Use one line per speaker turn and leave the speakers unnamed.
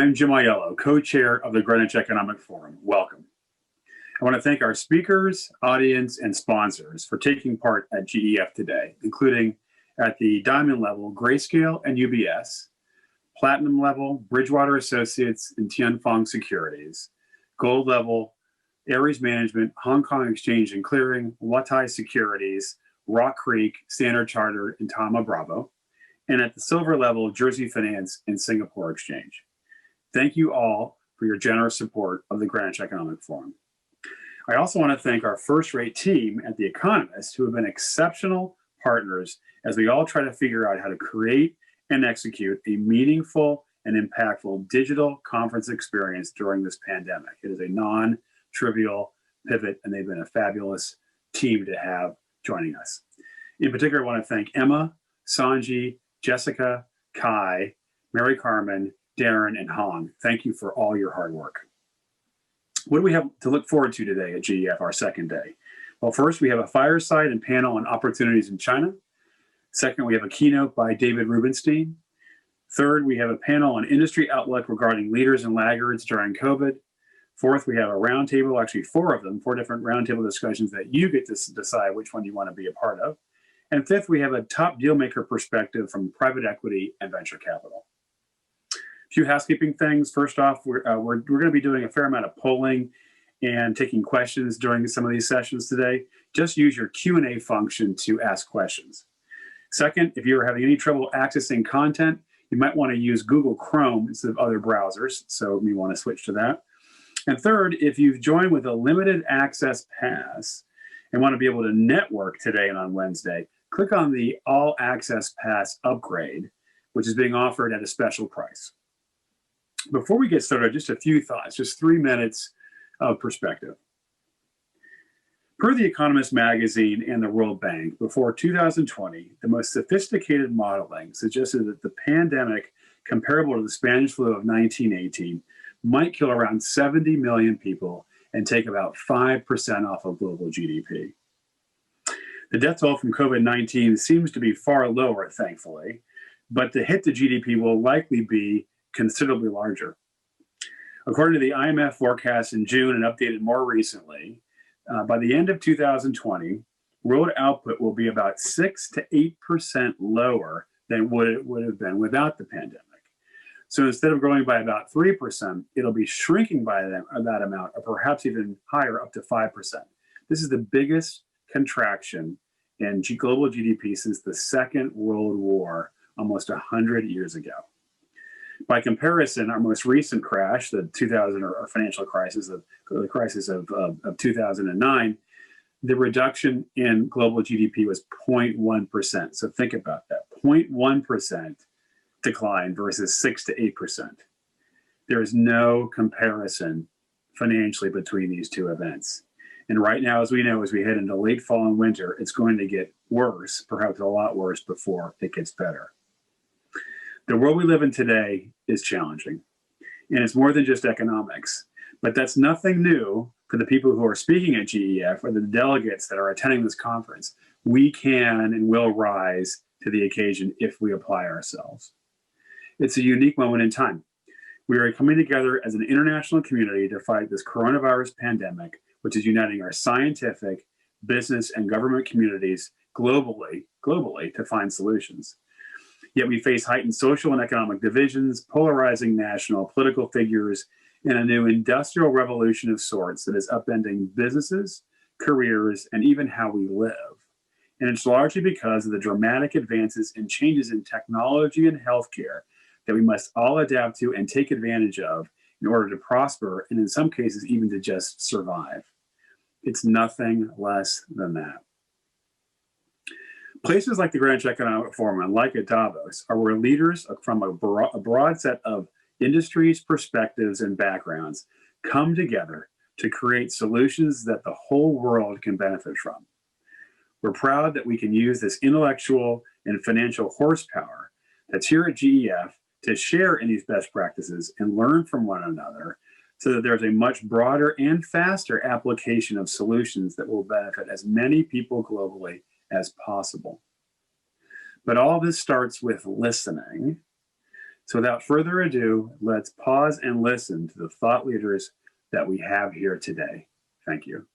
I'm Jim Aiello, co-chair of the Greenwich Economic Forum. Welcome. I want to thank our speakers, audience, and sponsors for taking part at GEF today, including at the Diamond level, Grayscale and UBS, Platinum level, Bridgewater Associates and Tianfeng Securities, Gold level, Ares Management, Hong Kong Exchange and Clearing, Watai Securities, Rock Creek, Standard Chartered, and Thoma Bravo, and at the Silver level, Jersey Finance and Singapore Exchange. Thank you all for your generous support of the Greenwich Economic Forum. I also want to thank our first-rate team at The Economist, who have been exceptional partners as we all try to figure out how to create and execute a meaningful and impactful digital conference experience during this pandemic. It is a non-trivial pivot, and they've been a fabulous team to have joining us. In particular, I want to thank Emma, Sanji, Jessica, Kai, Mary Carmen, Darren, and Han. Thank you for all your hard work. What do we have to look forward to today at GEF, our second day? Well, first, we have a fireside and panel on opportunities in China. Second, we have a keynote by David Rubenstein. Third, we have a panel on industry outlook regarding leaders and laggards during COVID. Fourth, we have a roundtable, actually four of them, four different roundtable discussions that you get to decide which one you want to be a part of. And fifth, we have a top dealmaker perspective from private equity and venture capital. A few housekeeping things. First off, we're going to be doing a fair amount of polling and taking questions during some of these sessions today. Just use your Q&A function to ask questions. Second, if you're having any trouble accessing content, you might want to use Google Chrome instead of other browsers, so you want to switch to that. And third, if you've joined with a limited access pass and want to be able to network today and on Wednesday, click on the All Access Pass upgrade, which is being offered at a special price. Before we get started, just a few thoughts, just 3 minutes of perspective. Per The Economist magazine and the World Bank, before 2020, the most sophisticated modeling suggested that the pandemic, comparable to the Spanish flu of 1918, might kill around 70 million people and take about 5% off of global GDP. The death toll from COVID-19 seems to be far lower, thankfully, but the hit to GDP will likely be considerably larger. According to the IMF forecast in June and updated more recently, by the end of 2020, world output will be about 6 to 8% lower than what it would have been without the pandemic. So instead of growing by about 3%, it'll be shrinking by that amount, or perhaps even higher, up to 5%. This is the biggest contraction in global GDP since the Second World War, almost 100 years ago. By comparison, our most recent crash, the 2000 or financial crisis, the crisis of 2009, the reduction in global GDP was 0.1%. So think about that, 0.1% decline versus 6 to 8%. There is no comparison financially between these two events. And right now, as we know, as we head into late fall and winter, it's going to get worse, perhaps a lot worse before it gets better. The world we live in today is challenging, and it's more than just economics. But that's nothing new for the people who are speaking at GEF or the delegates that are attending this conference. We can and will rise to the occasion if we apply ourselves. It's a unique moment in time. We are coming together as an international community to fight this coronavirus pandemic, which is uniting our scientific, business, and government communities globally to find solutions. Yet we face heightened social and economic divisions, polarizing national political figures, and a new industrial revolution of sorts that is upending businesses, careers, and even how we live. And it's largely because of the dramatic advances and changes in technology and healthcare that we must all adapt to and take advantage of in order to prosper, and in some cases, even to just survive. It's nothing less than that. Places like the Greenwich Economic Forum and like at Davos are where leaders from a broad set of industries, perspectives, and backgrounds come together to create solutions that the whole world can benefit from. We're proud that we can use this intellectual and financial horsepower that's here at GEF to share in these best practices and learn from one another so that there's a much broader and faster application of solutions that will benefit as many people globally as possible. But all this starts with listening. So without further ado, let's pause and listen to the thought leaders that we have here today. Thank you.